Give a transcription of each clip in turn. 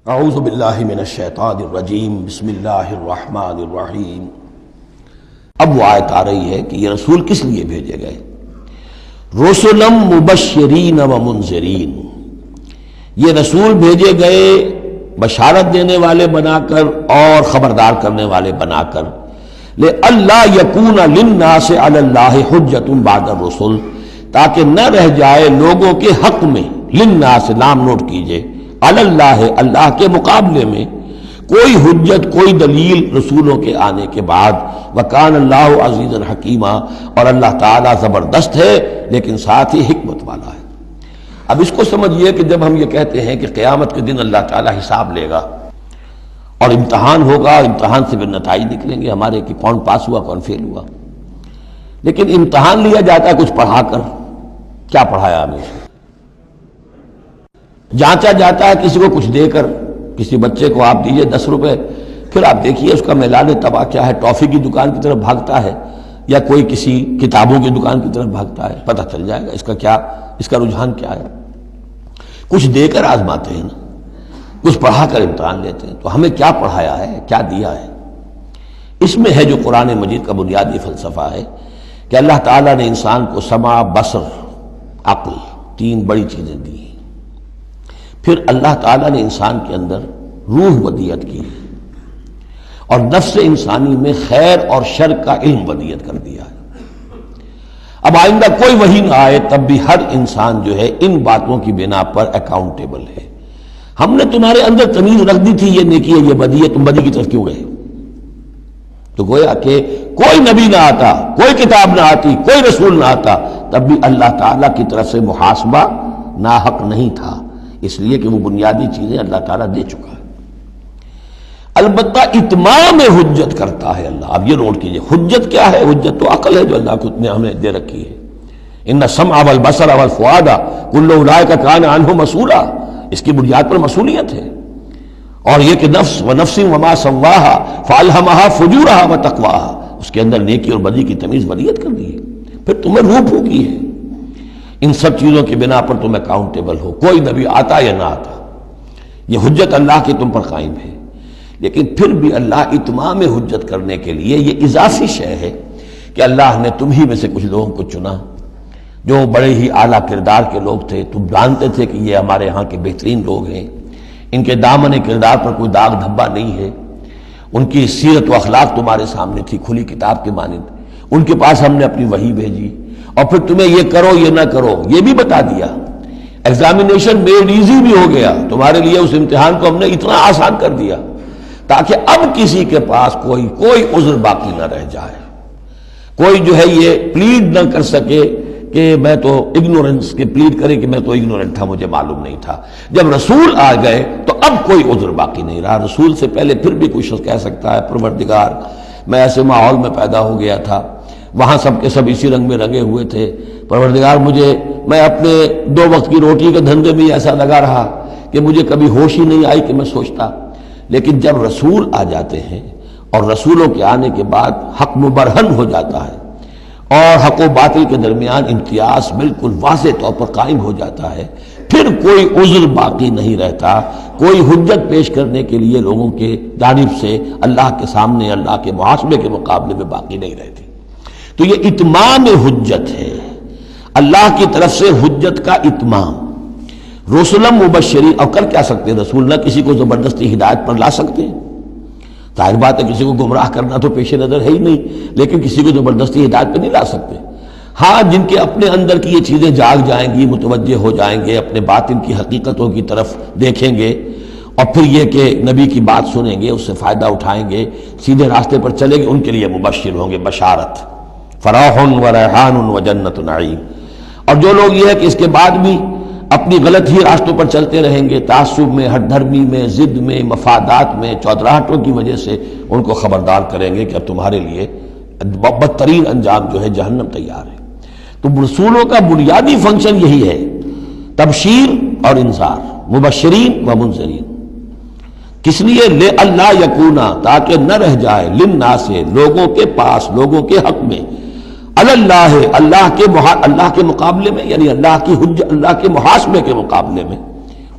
اعوذ باللہ من الشیطان الرجیم بسم اللہ الرحمن الرحیم۔ اب وہ آیت آ رہی ہے کہ یہ رسول کس لیے بھیجے گئے؟ رسلا مبشرین و منذرین، یہ رسول بھیجے گئے بشارت دینے والے بنا کر اور خبردار کرنے والے بنا کر، لئلا یکون للناس علی اللہ حجۃ بعد الرسل، تاکہ نہ رہ جائے لوگوں کے حق میں، للناس لام نوٹ کیجئے، علی اللہ اللہ کے مقابلے میں کوئی حجت کوئی دلیل رسولوں کے آنے کے بعد، وکان اللہ عزیزا حکیما، اور اللہ تعالیٰ زبردست ہے لیکن ساتھ ہی حکمت والا ہے۔ اب اس کو سمجھیے کہ جب ہم یہ کہتے ہیں کہ قیامت کے دن اللہ تعالیٰ حساب لے گا اور امتحان ہوگا، امتحان سے پھر نتائج نکلیں گے ہمارے کہ کون پاس ہوا کون فیل ہوا، لیکن امتحان لیا جاتا ہے کچھ پڑھا کر، کیا پڑھایا ہمیں؟ جانچا جاتا ہے کسی کو کچھ دے کر، کسی بچے کو آپ دیجئے 10 روپے، پھر آپ دیکھیے اس کا میلان تباہ کیا ہے، ٹافی کی دکان کی طرف بھاگتا ہے یا کوئی کسی کتابوں کی دکان کی طرف بھاگتا ہے، پتہ چل جائے گا اس کا کیا، اس کا رجحان کیا ہے۔ کچھ دے کر آزماتے ہیں نا، کچھ پڑھا کر امتحان لیتے ہیں، تو ہمیں کیا پڑھایا ہے، کیا دیا ہے؟ اس میں ہے جو قرآن مجید کا بنیادی فلسفہ ہے کہ اللہ تعالیٰ نے انسان کو سمع، بصر، عقل، 3 بڑی چیزیں دی، پھر اللہ تعالیٰ نے انسان کے اندر روح ودیت کی اور نفس انسانی میں خیر اور شر کا علم ودیت کر دیا ہے۔ اب آئندہ کوئی وحی نہ آئے تب بھی ہر انسان جو ہے ان باتوں کی بنا پر اکاؤنٹیبل ہے۔ ہم نے تمہارے اندر تمیز رکھ دی تھی، یہ نیکی ہے یہ بدی ہے، تم بدی کی طرف کیوں گئے؟ تو گویا کہ کوئی نبی نہ آتا، کوئی کتاب نہ آتی، کوئی رسول نہ آتا، تب بھی اللہ تعالیٰ کی طرف سے محاسبہ ناحق نہیں تھا، اس لیے کہ وہ بنیادی چیزیں اللہ تعالیٰ دے چکا ہے۔ البتہ اتمام حجت کرتا ہے اللہ۔ اب یہ نوٹ کیجئے، حجت کیا ہے؟ حجت تو عقل ہے جو اللہ کو نے ہمیں دے رکھی ہے۔ ان السمع والبصر والفؤاد کل اولئک کان عنہ مسئولا، اس کی بنیاد پر مسئولیت ہے۔ اور یہ کہ نفس ونفس وما سواها فالہمها فجورها وتقواها، اس کے اندر نیکی اور بدی کی تمیز ودیت کر دی ہے، پھر تمہیں روح پھونکی ہے۔ ان سب چیزوں کی بنا پر تم اکاؤنٹیبل ہو، کوئی نبی آتا یا نہ آتا، یہ حجت اللہ کی تم پر قائم ہے۔ لیکن پھر بھی اللہ اتمام حجت کرنے کے لیے یہ اضافی شے ہے کہ اللہ نے تم ہی میں سے کچھ لوگوں کو چنا جو بڑے ہی اعلیٰ کردار کے لوگ تھے، تم جانتے تھے کہ یہ ہمارے ہاں کے بہترین لوگ ہیں، ان کے دامن کردار پر کوئی داغ دھبا نہیں ہے، ان کی سیرت و اخلاق تمہارے سامنے تھی کھلی کتاب کے مانند، ان کے پاس ہم نے اپنی وحی بھیجی، اور پھر تمہیں یہ کرو یہ نہ کرو یہ بھی بتا دیا۔ ایگزامینیشن میڈ ایزی بھی ہو گیا تمہارے لیے، اس امتحان کو ہم نے اتنا آسان کر دیا تاکہ اب کسی کے پاس کوئی عذر باقی نہ رہ جائے، کوئی جو ہے یہ پلیڈ نہ کر سکے کہ میں تو اگنورنس کے پلیڈ کرے کہ میں تو اگنورنٹ تھا، مجھے معلوم نہیں تھا۔ جب رسول آ گئے تو اب کوئی عذر باقی نہیں رہا۔ رسول سے پہلے پھر بھی کوئی شخص کہہ سکتا ہے پروردگار میں ایسے ماحول میں پیدا ہو گیا تھا، وہاں سب کے سب اسی رنگ میں رنگے ہوئے تھے، پروردگار میں اپنے 2 وقت کی روٹی کے دھندے میں ایسا لگا رہا کہ مجھے کبھی ہوش ہی نہیں آئی کہ میں سوچتا۔ لیکن جب رسول آ جاتے ہیں اور رسولوں کے آنے کے بعد حق مبرہن ہو جاتا ہے اور حق و باطل کے درمیان امتیاز بالکل واضح طور پر قائم ہو جاتا ہے، پھر کوئی عذر باقی نہیں رہتا، کوئی حجت پیش کرنے کے لیے لوگوں کے جانب سے اللہ کے سامنے اللہ کے محاسبے کے مقابلے میں باقی نہیں رہتی۔ تو یہ اتمام حجت ہے، اللہ کی طرف سے حجت کا اتمام۔ رسلا مبشرین، اور کر کیا سکتے ہیں رسول؟ نہ کسی کو زبردستی ہدایت پر لا سکتے ہیں، ظاہر بات ہے کسی کو گمراہ کرنا تو پیش نظر ہے ہی نہیں، لیکن کسی کو زبردستی ہدایت پہ نہیں لا سکتے۔ ہاں جن کے اپنے اندر کی یہ چیزیں جاگ جائیں گی، متوجہ ہو جائیں گے، اپنے باطن کی حقیقتوں کی طرف دیکھیں گے، اور پھر یہ کہ نبی کی بات سنیں گے، اس سے فائدہ اٹھائیں گے، سیدھے راستے پر چلیں گے، ان کے لیے مبشر ہوں گے، بشارت، فراح و ریحان و جنت نعیم۔ اور جو لوگ یہ ہے کہ اس کے بعد بھی اپنی غلط ہی راستوں پر چلتے رہیں گے، تعصب میں، ہٹ دھرمی میں، ضد میں، مفادات میں، چودراہٹوں کی وجہ سے، ان کو خبردار کریں گے کہ اب تمہارے لیے بدترین انجام جو ہے جہنم تیار ہے۔ تو رسولوں کا بنیادی فنکشن یہی ہے، تبشیر اور انذار، مبشرین و منذرین۔ کس لیے؟ لے اللہ یکونا، تاکہ نہ رہ جائے، للناس لوگوں کے پاس، لوگوں کے حق میں، اللہ اللہ کے مقابلے میں، یعنی اللہ کی حجت، اللہ کے محاسبے کے مقابلے میں،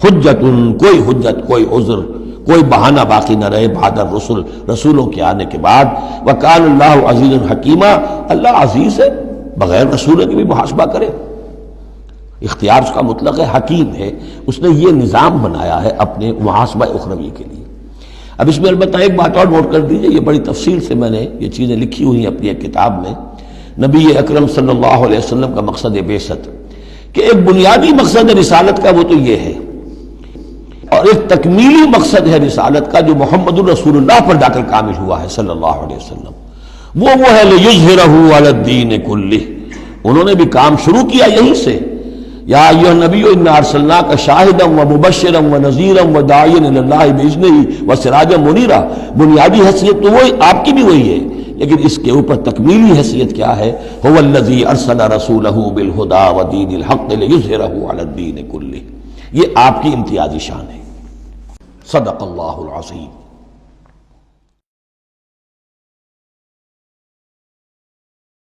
حجت، کوئی حجت، کوئی عذر، کوئی بہانہ باقی نہ رہے بعد الرسل، رسولوں کے آنے کے بعد۔ وکان اللہ عزیز حکیمہ، اللہ عزیز ہے، بغیر رسولوں کے بھی محاسبہ کرے، اختیار اس کا مطلق ہے، حکیم ہے، اس نے یہ نظام بنایا ہے اپنے محاسبہ اخروی کے لیے۔ اب اس میں البتہ ایک بات اور نوٹ کر دیجئے، یہ بڑی تفصیل سے میں نے یہ چیزیں لکھی ہوئی ہیں اپنی ایک کتاب میں، نبی اکرم صلی اللہ علیہ وسلم کا مقصد بعثت، کہ ایک بنیادی مقصد رسالت کا وہ تو یہ ہے، اور ایک تکمیلی مقصد ہے رسالت کا جو محمد الرسول اللہ پر جا کر کامل ہوا ہے صلی اللہ علیہ وسلم، وہ ہے لِیُظْہِرَهُ عَلَى الدِّینِ كُلِّهِ۔ انہوں نے بھی کام شروع کیا یہیں سے، یا ایھا النبی انا ارسلناک شاہدا ومبشرا ونذیرا وداعیا الی اللہ باذنہ وسراجا منیرا۔ بنیادی حیثیت تو وہی آپ کی بھی وہی ہے، لیکن اس کے اوپر تکمیلی حیثیت کیا ہے؟ هو الذی ارسل رسولہ بالہدی ودین الحق لیظہرہ علی الدین کلہ۔ یہ آپ کی امتیازی شان ہے۔ صدق اللہ العظیم۔